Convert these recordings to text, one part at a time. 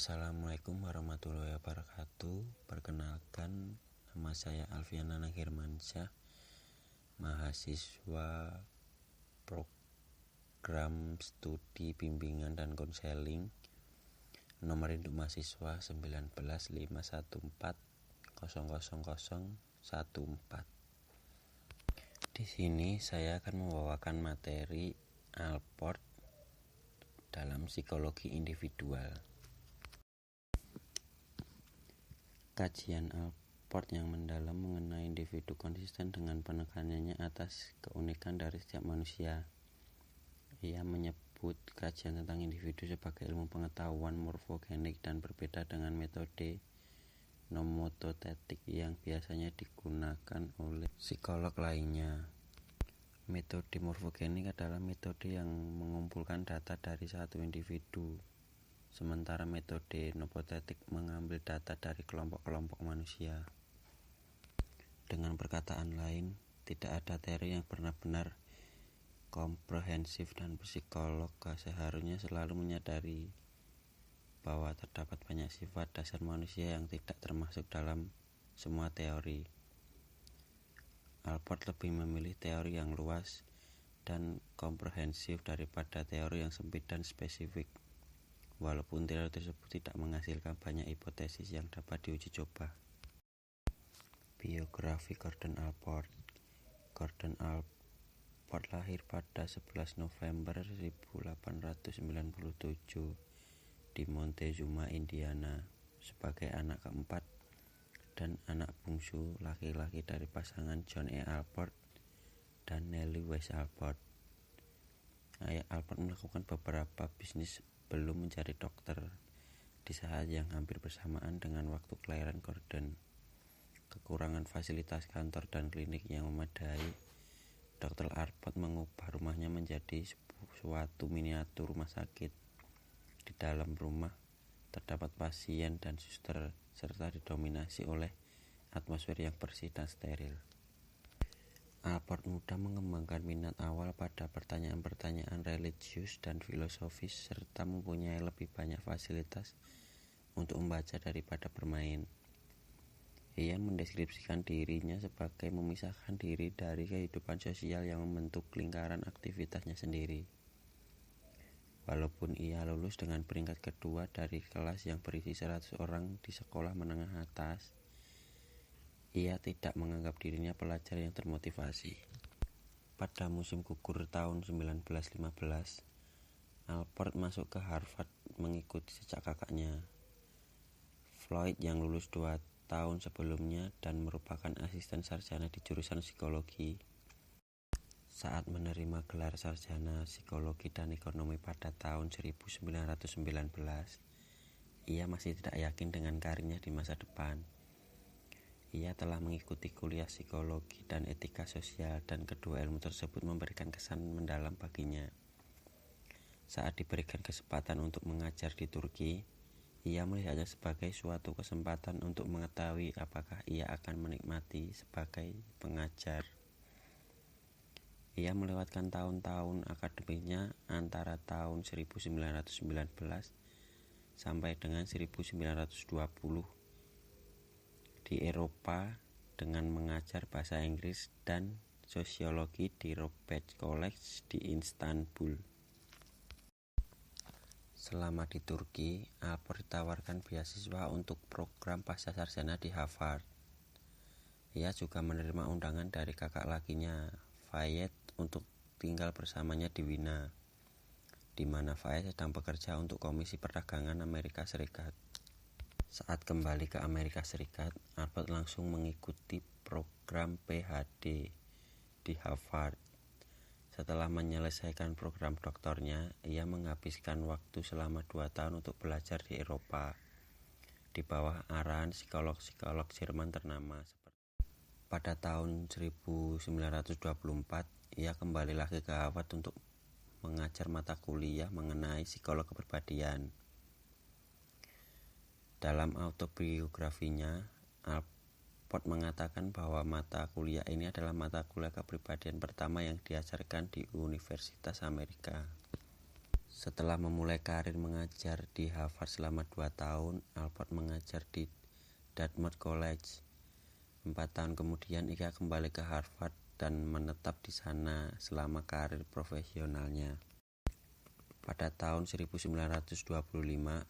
Assalamualaikum warahmatullahi wabarakatuh. Perkenalkan, nama saya Alfian Nanang Hirmansyah, mahasiswa program studi bimbingan dan konseling. Nomor induk mahasiswa 1951400014. Di sini saya akan membawakan materi Allport dalam psikologi individual. Kajian Allport yang mendalam mengenai individu konsisten dengan penekanannya atas keunikan dari setiap manusia. Ia menyebut kajian tentang individu sebagai ilmu pengetahuan morfogenik dan berbeda dengan metode nomotetik yang biasanya digunakan oleh psikolog lainnya. Metode morfogenik adalah metode yang mengumpulkan data dari satu individu, sementara metode nomotetik mengambil data dari kelompok-kelompok manusia. Dengan perkataan lain, tidak ada teori yang benar-benar komprehensif dan psikolog seharusnya selalu menyadari bahwa terdapat banyak sifat dasar manusia yang tidak termasuk dalam semua teori. Allport lebih memilih teori yang luas dan komprehensif daripada teori yang sempit dan spesifik, walaupun teori tersebut tidak menghasilkan banyak hipotesis yang dapat diuji coba. Biografi Gordon Allport. Gordon Allport lahir pada 11 November 1897 di Montezuma, Indiana, sebagai anak keempat dan anak bungsu laki-laki dari pasangan John E. Allport dan Nellie West Allport. Ayah Allport melakukan beberapa bisnis belum menjadi dokter di saat yang hampir bersamaan dengan waktu kelahiran Gordon. Kekurangan fasilitas kantor dan klinik yang memadai, Dr. Allport mengubah rumahnya menjadi suatu miniatur rumah sakit. Di dalam rumah terdapat pasien dan suster serta didominasi oleh atmosfer yang bersih dan steril. Allport mudah mengembangkan minat awal pada pertanyaan-pertanyaan religius dan filosofis serta mempunyai lebih banyak fasilitas untuk membaca daripada bermain. Ia mendeskripsikan dirinya sebagai memisahkan diri dari kehidupan sosial yang membentuk lingkaran aktivitasnya sendiri. Walaupun ia lulus dengan peringkat kedua dari kelas yang berisi 100 orang di sekolah menengah atas, ia tidak menganggap dirinya pelajar yang termotivasi. Pada musim gugur tahun 1915, Allport masuk ke Harvard mengikuti jejak kakaknya, Floyd, yang lulus 2 tahun sebelumnya dan merupakan asisten sarjana di jurusan psikologi. Saat menerima gelar sarjana psikologi dan ekonomi pada tahun 1919, ia masih tidak yakin dengan karirnya di masa depan. Ia telah mengikuti kuliah psikologi dan etika sosial dan kedua ilmu tersebut memberikan kesan mendalam baginya. Saat diberikan kesempatan untuk mengajar di Turki, ia melihatnya sebagai suatu kesempatan untuk mengetahui apakah ia akan menikmati sebagai pengajar. Ia melewatkan tahun-tahun akademiknya antara tahun 1919 sampai dengan 1920 di Eropa dengan mengajar bahasa Inggris dan sosiologi di Robert College di Istanbul. Selama di Turki, Allport ditawarkan beasiswa untuk program pascasarjana di Harvard. Ia juga menerima undangan dari kakak lakinya, Fayed, untuk tinggal bersamanya di Wina, di mana Fayed sedang bekerja untuk Komisi Perdagangan Amerika Serikat. Saat kembali ke Amerika Serikat, Allport langsung mengikuti program PhD di Harvard. Setelah menyelesaikan program doktornya, ia menghabiskan waktu selama 2 tahun untuk belajar di Eropa, di bawah arahan psikolog-psikolog Jerman ternama. Pada tahun 1924, ia kembali lagi ke Harvard untuk mengajar mata kuliah mengenai psikolog kepribadian. Dalam autobiografinya, Allport mengatakan bahwa mata kuliah ini adalah mata kuliah kepribadian pertama yang diajarkan di Universitas Amerika. Setelah memulai karir mengajar di Harvard selama 2 tahun, Alport mengajar di Dartmouth College. 4 tahun kemudian ia kembali ke Harvard dan menetap di sana selama karir profesionalnya. Pada tahun 1925,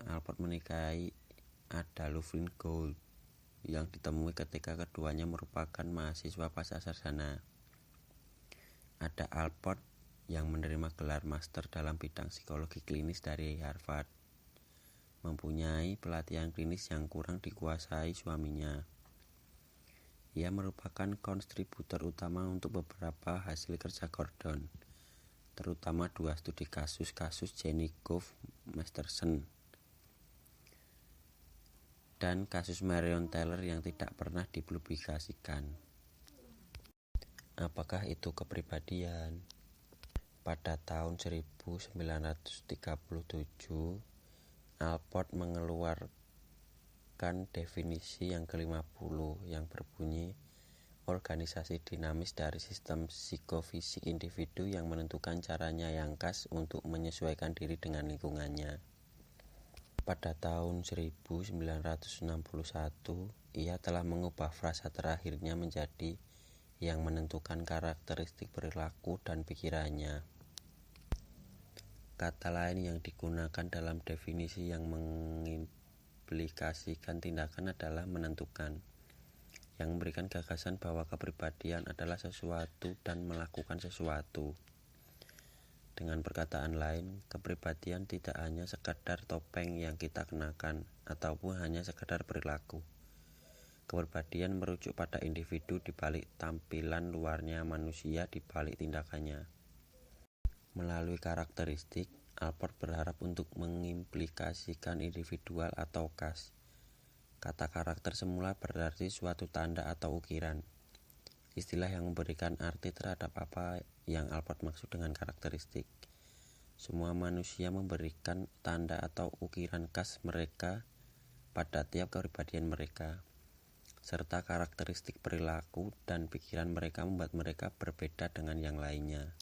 Alport menikahi Ada Lovelace Gould yang ditemui ketika keduanya merupakan mahasiswa pascasarjana. Ada Alport yang menerima gelar master dalam bidang psikologi klinis dari Harvard, mempunyai pelatihan klinis yang kurang dikuasai suaminya. Ia merupakan kontributor utama untuk beberapa hasil kerja Gordon, terutama 2 studi kasus Jenny Gough Masterson dan kasus Marion Taylor yang tidak pernah dipublikasikan. Apakah itu kepribadian? Pada tahun 1937, Alport mengeluarkan definisi yang ke-50 yang berbunyi organisasi dinamis dari sistem psikofisik individu yang menentukan caranya yang khas untuk menyesuaikan diri dengan lingkungannya. Pada tahun 1961, ia telah mengubah frasa terakhirnya menjadi yang menentukan karakteristik perilaku dan pikirannya. Kata lain yang digunakan dalam definisi yang mengimplikasikan tindakan adalah menentukan, yang memberikan gagasan bahwa kepribadian adalah sesuatu dan melakukan sesuatu. Dengan perkataan lain, kepribadian tidak hanya sekadar topeng yang kita kenakan ataupun hanya sekadar perilaku. Kepribadian merujuk pada individu di balik tampilan luarnya manusia di balik tindakannya. Melalui karakteristik, Alport berharap untuk mengimplikasikan individual atau khas. Kata karakter semula berarti suatu tanda atau ukiran. Istilah yang memberikan arti terhadap apa yang Alport maksud dengan karakteristik. Semua manusia memberikan tanda atau ukiran khas mereka pada tiap kepribadian mereka, serta karakteristik perilaku dan pikiran mereka membuat mereka berbeda dengan yang lainnya.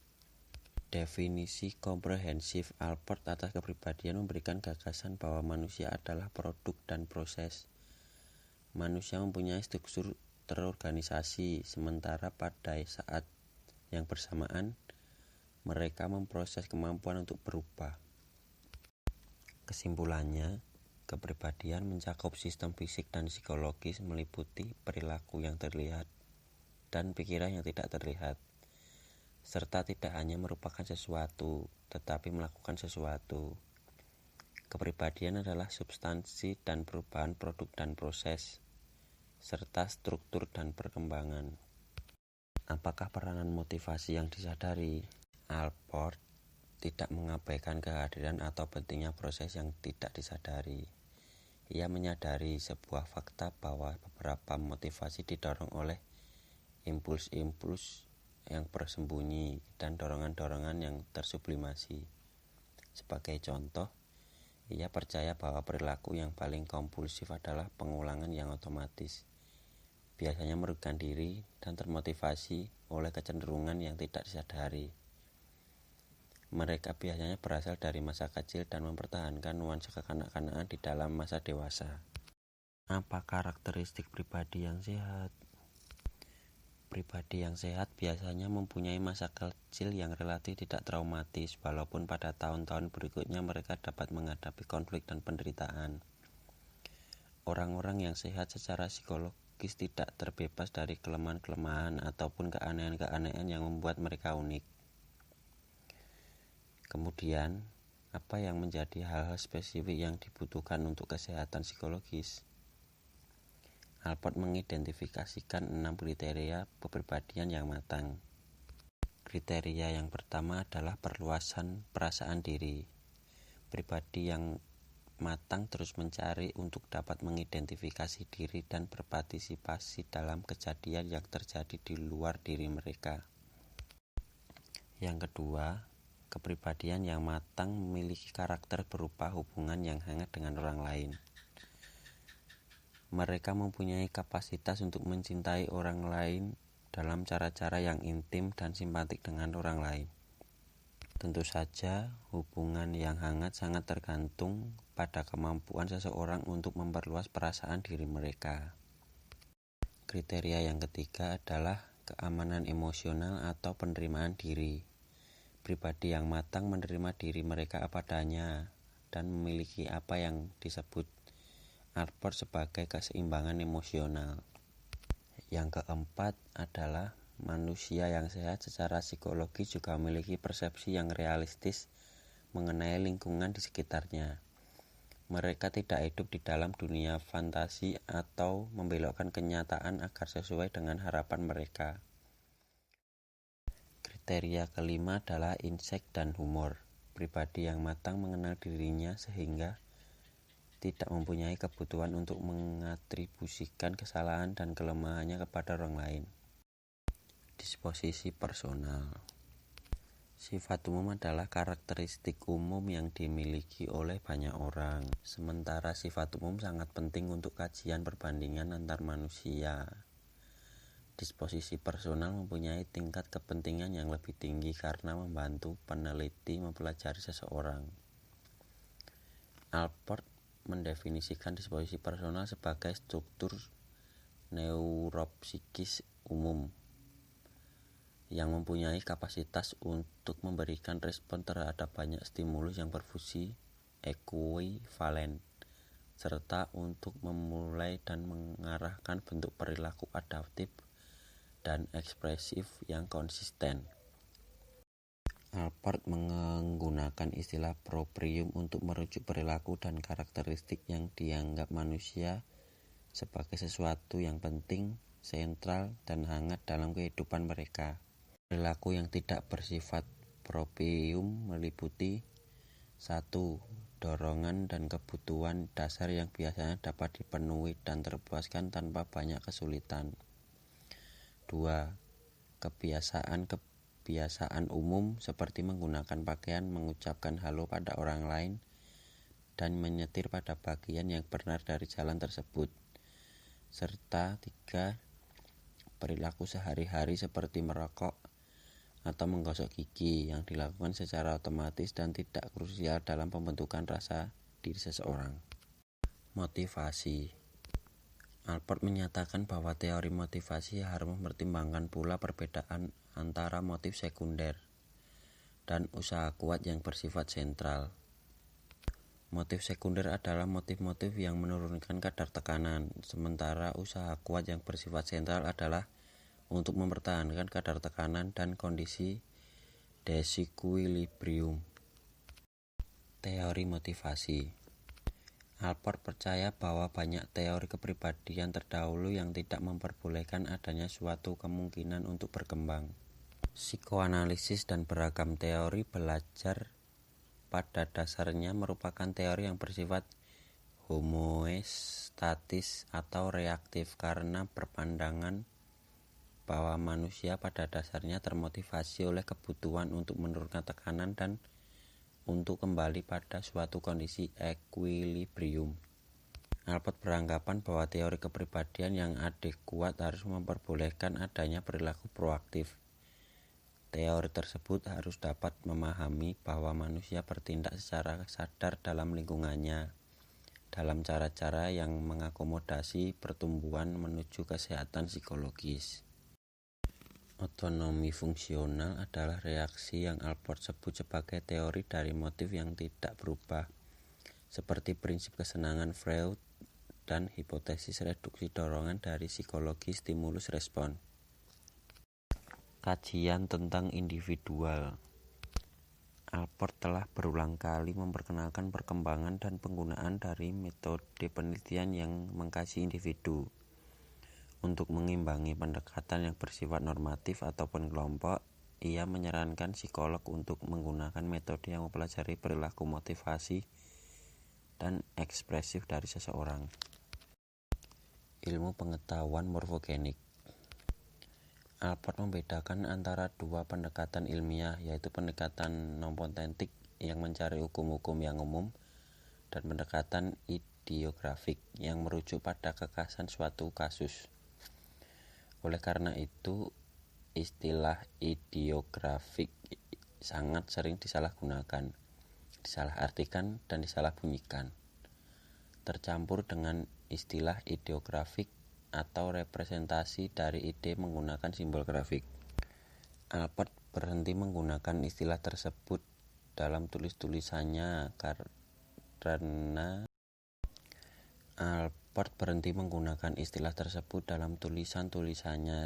Definisi komprehensif Alport atas kepribadian memberikan gagasan bahwa manusia adalah produk dan proses. Manusia mempunyai struktur terorganisasi, sementara pada saat yang bersamaan, mereka memproses kemampuan untuk berubah. Kesimpulannya, kepribadian mencakup sistem fisik dan psikologis meliputi perilaku yang terlihat dan pikiran yang tidak terlihat, serta tidak hanya merupakan sesuatu, tetapi melakukan sesuatu. Kepribadian adalah substansi dan perubahan produk dan proses, serta struktur dan perkembangan. Apakah peranan motivasi yang disadari? Alport tidak mengabaikan kehadiran atau pentingnya proses yang tidak disadari. Ia menyadari sebuah fakta bahwa beberapa motivasi didorong oleh impuls-impuls yang bersembunyi dan dorongan-dorongan yang tersublimasi. Sebagai contoh, ia percaya bahwa perilaku yang paling kompulsif adalah pengulangan yang otomatis, biasanya merugikan diri dan termotivasi oleh kecenderungan yang tidak disadari. Mereka biasanya berasal dari masa kecil dan mempertahankan nuansa kekanak-kanakan di dalam masa dewasa. Apa karakteristik pribadi yang sehat? Pribadi yang sehat biasanya mempunyai masa kecil yang relatif tidak traumatis, walaupun pada tahun-tahun berikutnya mereka dapat menghadapi konflik dan penderitaan. Orang-orang yang sehat secara psikologis tidak terbebas dari kelemahan-kelemahan ataupun keanehan-keanehan yang membuat mereka unik. Kemudian, apa yang menjadi hal-hal spesifik yang dibutuhkan untuk kesehatan psikologis? Alport mengidentifikasikan 6 kriteria kepribadian yang matang. Kriteria yang pertama adalah perluasan perasaan diri. Pribadi yang matang terus mencari untuk dapat mengidentifikasi diri dan berpartisipasi dalam kejadian yang terjadi di luar diri mereka. Yang kedua, kepribadian yang matang memiliki karakter berupa hubungan yang hangat dengan orang lain. Mereka mempunyai kapasitas untuk mencintai orang lain dalam cara-cara yang intim dan simpatik dengan orang lain. Tentu saja, hubungan yang hangat sangat tergantung pada kemampuan seseorang untuk memperluas perasaan diri mereka. Kriteria yang ketiga adalah keamanan emosional atau penerimaan diri. Pribadi yang matang menerima diri mereka apa adanya dan memiliki apa yang disebut Alport sebagai keseimbangan emosional. Yang keempat adalah manusia yang sehat secara psikologi juga memiliki persepsi yang realistis mengenai lingkungan di sekitarnya. Mereka tidak hidup di dalam dunia fantasi atau membelokkan kenyataan agar sesuai dengan harapan mereka. Kriteria kelima adalah insight dan humor. Pribadi yang matang mengenal dirinya sehingga tidak mempunyai kebutuhan untuk mengatribusikan kesalahan dan kelemahannya kepada orang lain. Disposisi personal. Sifat umum adalah karakteristik umum yang dimiliki oleh banyak orang. Sementara sifat umum sangat penting untuk kajian perbandingan antar manusia. Disposisi personal mempunyai tingkat kepentingan yang lebih tinggi karena membantu peneliti mempelajari seseorang. Alport mendefinisikan disposisi personal sebagai struktur neuropsikis umum yang mempunyai kapasitas untuk memberikan respon terhadap banyak stimulus yang berfungsi ekuivalen, serta untuk memulai dan mengarahkan bentuk perilaku adaptif dan ekspresif yang konsisten. Alport menggunakan istilah proprium untuk merujuk perilaku dan karakteristik yang dianggap manusia sebagai sesuatu yang penting, sentral, dan hangat dalam kehidupan mereka. Perilaku yang tidak bersifat proprium meliputi 1. Dorongan dan kebutuhan dasar yang biasanya dapat dipenuhi dan terpuaskan tanpa banyak kesulitan. 2. Kebiasaan umum seperti menggunakan pakaian, mengucapkan halo pada orang lain, dan menyetir pada bagian yang benar dari jalan tersebut. Serta 3. Perilaku sehari-hari seperti merokok atau menggosok gigi yang dilakukan secara otomatis dan tidak krusial dalam pembentukan rasa diri seseorang. Motivasi. Alport menyatakan bahwa teori motivasi harus mempertimbangkan pula perbedaan antara motif sekunder dan usaha kuat yang bersifat sentral. Motif sekunder adalah motif-motif yang menurunkan kadar tekanan, sementara usaha kuat yang bersifat sentral adalah untuk mempertahankan kadar tekanan dan kondisi desequilibrium. Teori motivasi. Alport percaya bahwa banyak teori kepribadian terdahulu yang tidak memperbolehkan adanya suatu kemungkinan untuk berkembang. Psikoanalisis dan beragam teori belajar pada dasarnya merupakan teori yang bersifat homoestatis atau reaktif karena berpandangan bahwa manusia pada dasarnya termotivasi oleh kebutuhan untuk menurunkan tekanan dan untuk kembali pada suatu kondisi equilibrium. Alport beranggapan bahwa teori kepribadian yang adekuat harus memperbolehkan adanya perilaku proaktif. Teori tersebut harus dapat memahami bahwa manusia bertindak secara sadar dalam lingkungannya, dalam cara-cara yang mengakomodasi pertumbuhan menuju kesehatan psikologis. Otonomi fungsional adalah reaksi yang Alport sebut sebagai teori dari motif yang tidak berubah, seperti prinsip kesenangan Freud dan hipotesis reduksi dorongan dari psikologi stimulus respon. Kajian tentang individual. Alport telah berulang kali memperkenalkan perkembangan dan penggunaan dari metode penelitian yang mengkaji individu. Untuk mengimbangi pendekatan yang bersifat normatif ataupun kelompok, ia menyarankan psikolog untuk menggunakan metode yang mempelajari perilaku motivasi dan ekspresif dari seseorang. Ilmu pengetahuan morfogenik. Alport membedakan antara dua pendekatan ilmiah, yaitu pendekatan nomotentik yang mencari hukum-hukum yang umum dan pendekatan ideografik yang merujuk pada kekhasan suatu kasus. Oleh karena itu, istilah ideografik sangat sering disalahgunakan, disalahartikan, dan disalahbunyikan, tercampur dengan istilah ideografik atau representasi dari ide menggunakan simbol grafik. Alport berhenti menggunakan istilah tersebut dalam tulisannya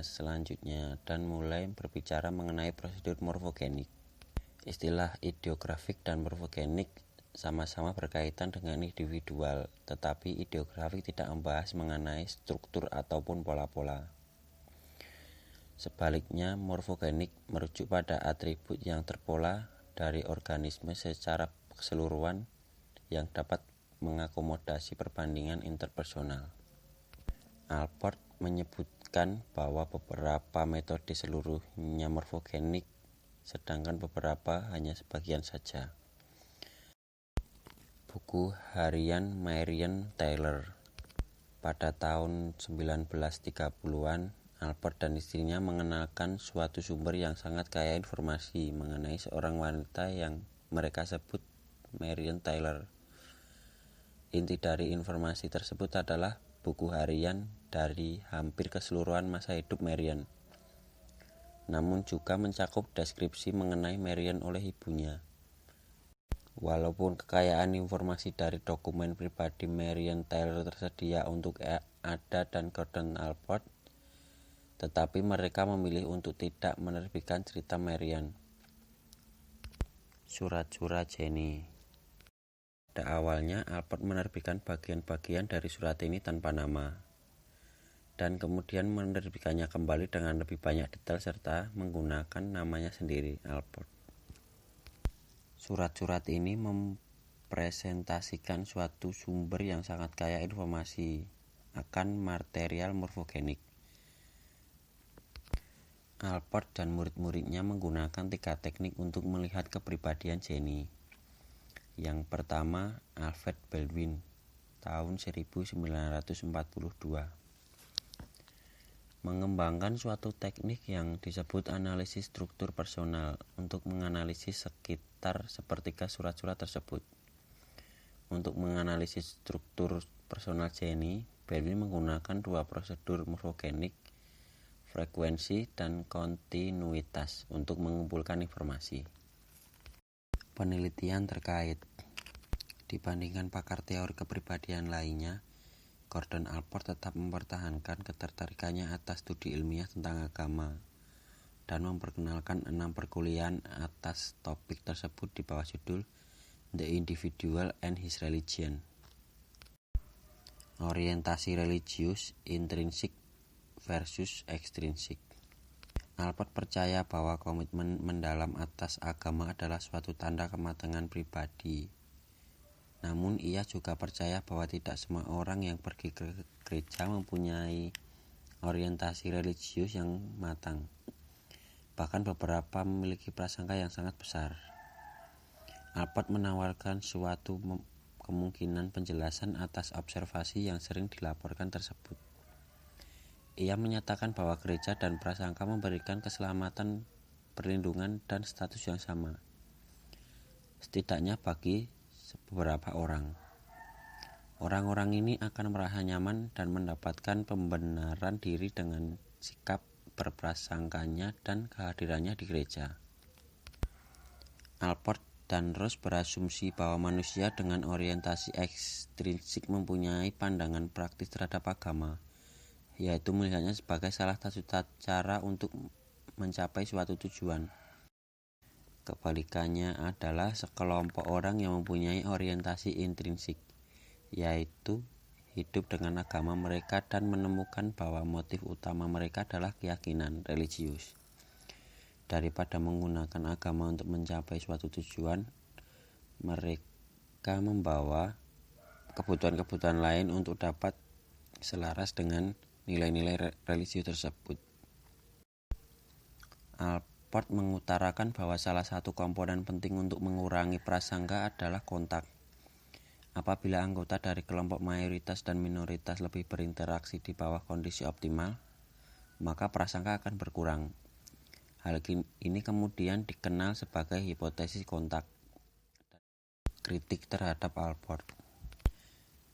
selanjutnya dan mulai berbicara mengenai prosedur morfogenik. Istilah ideografik dan morfogenik sama-sama berkaitan dengan individual, tetapi ideografik tidak membahas mengenai struktur ataupun pola-pola. Sebaliknya, morfogenik merujuk pada atribut yang terpola dari organisme secara keseluruhan yang dapat mengakomodasi perbandingan interpersonal. Alport menyebutkan bahwa beberapa metode seluruhnya morfogenik, sedangkan beberapa hanya sebagian saja. Buku harian Marian Taylor. Pada tahun 1930-an, Alport dan istrinya mengenalkan suatu sumber yang sangat kaya informasi mengenai seorang wanita yang mereka sebut Marian Taylor. Inti dari informasi tersebut adalah buku harian dari hampir keseluruhan masa hidup Marian, namun juga mencakup deskripsi mengenai Marian oleh ibunya. Walaupun kekayaan informasi dari dokumen pribadi Marian Taylor tersedia untuk Ada dan Gordon Alport, tetapi mereka memilih untuk tidak menerbitkan cerita Marian. Surat-surat Jenny. Pada awalnya, Alport menerbitkan bagian-bagian dari surat ini tanpa nama, dan kemudian menerbitkannya kembali dengan lebih banyak detail serta menggunakan namanya sendiri, Alport. Surat-surat ini mempresentasikan suatu sumber yang sangat kaya informasi akan material morfogenik. Alport dan murid-muridnya menggunakan 3 teknik untuk melihat kepribadian Jenny. Yang pertama, Alfred Baldwin, tahun 1942. Mengembangkan suatu teknik yang disebut analisis struktur personal untuk menganalisis sekitar sepertiga surat-surat tersebut. Untuk menganalisis struktur personal Jenny, Baldwin menggunakan 2 prosedur morfogenik, frekuensi dan kontinuitas, untuk mengumpulkan informasi. Penelitian terkait. Dibandingkan pakar teori kepribadian lainnya, Gordon Alport tetap mempertahankan ketertarikannya atas studi ilmiah tentang agama dan memperkenalkan 6 perkuliahan atas topik tersebut di bawah judul The Individual and His Religion. Orientasi religius, intrinsik versus ekstrinsik. Alport percaya bahwa komitmen mendalam atas agama adalah suatu tanda kematangan pribadi. Namun ia juga percaya bahwa tidak semua orang yang pergi ke gereja mempunyai orientasi religius yang matang. Bahkan beberapa memiliki prasangka yang sangat besar. Alport menawarkan suatu kemungkinan penjelasan atas observasi yang sering dilaporkan tersebut. Ia menyatakan bahwa gereja dan prasangka memberikan keselamatan, perlindungan, dan status yang sama, setidaknya bagi beberapa orang. Orang-orang ini akan merasa nyaman dan mendapatkan pembenaran diri dengan sikap berprasangkanya dan kehadirannya di gereja. Alport dan Ross berasumsi bahwa manusia dengan orientasi ekstrinsik mempunyai pandangan praktis terhadap agama, yaitu melihatnya sebagai salah satu cara untuk mencapai suatu tujuan. Kebalikannya adalah sekelompok orang yang mempunyai orientasi intrinsik, yaitu hidup dengan agama mereka dan menemukan bahwa motif utama mereka adalah keyakinan religius. Daripada menggunakan agama untuk mencapai suatu tujuan, mereka membawa kebutuhan-kebutuhan lain untuk dapat selaras dengan nilai-nilai religius tersebut. Alport mengutarakan bahwa salah satu komponen penting untuk mengurangi prasangka adalah kontak. Apabila anggota dari kelompok mayoritas dan minoritas lebih berinteraksi di bawah kondisi optimal, maka prasangka akan berkurang. Hal ini kemudian dikenal sebagai hipotesis kontak kritik terhadap Allport.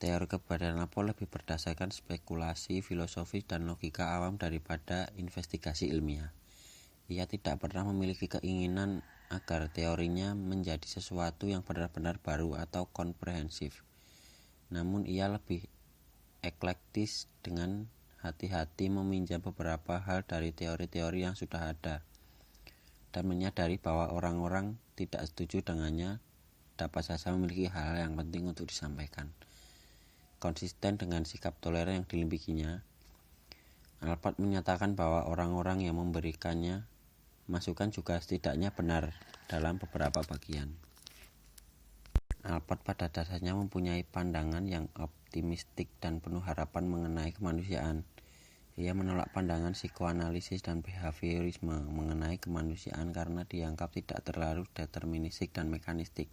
Teori keberadaan Allport lebih berdasarkan spekulasi filosofis dan logika awam daripada investigasi ilmiah. Ia tidak pernah memiliki keinginan agar teorinya menjadi sesuatu yang benar-benar baru atau komprehensif. Namun ia lebih eklektis dengan hati-hati meminjam beberapa hal dari teori-teori yang sudah ada dan menyadari bahwa orang-orang tidak setuju dengannya dapat saja memiliki hal yang penting untuk disampaikan. Konsisten dengan sikap toleran yang dimilikinya, Allport menyatakan bahwa orang-orang yang memberikannya masukan juga setidaknya benar dalam beberapa bagian. Allport pada dasarnya mempunyai pandangan yang optimistik dan penuh harapan mengenai kemanusiaan. Ia menolak pandangan psikoanalisis dan behaviorisme mengenai kemanusiaan karena dianggap tidak terlalu deterministik dan mekanistik.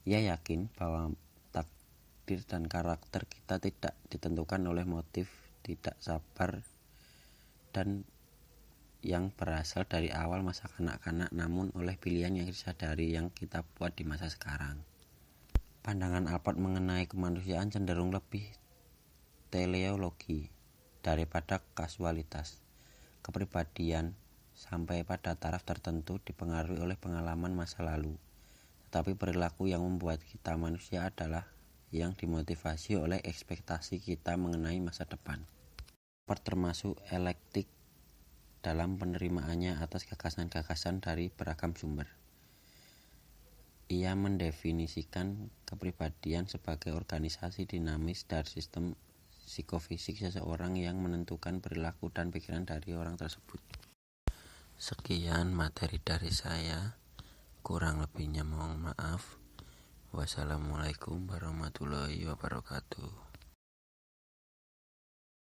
Ia yakin bahwa takdir dan karakter kita tidak ditentukan oleh motif tidak sabar dan yang berasal dari awal masa kanak-kanak, namun oleh pilihan yang disadari yang kita buat di masa sekarang. Pandangan Allport mengenai kemanusiaan cenderung lebih teleologi daripada kasualitas. Kepribadian sampai pada taraf tertentu dipengaruhi oleh pengalaman masa lalu, tetapi perilaku yang membuat kita manusia adalah yang dimotivasi oleh ekspektasi kita mengenai masa depan. Allport termasuk eklektik dalam penerimaannya atas gagasan-gagasan dari beragam sumber. Ia mendefinisikan kepribadian sebagai organisasi dinamis dari sistem psikofisik seseorang yang menentukan perilaku dan pikiran dari orang tersebut. Sekian materi dari saya, kurang lebihnya mohon maaf. Wassalamualaikum warahmatullahi wabarakatuh.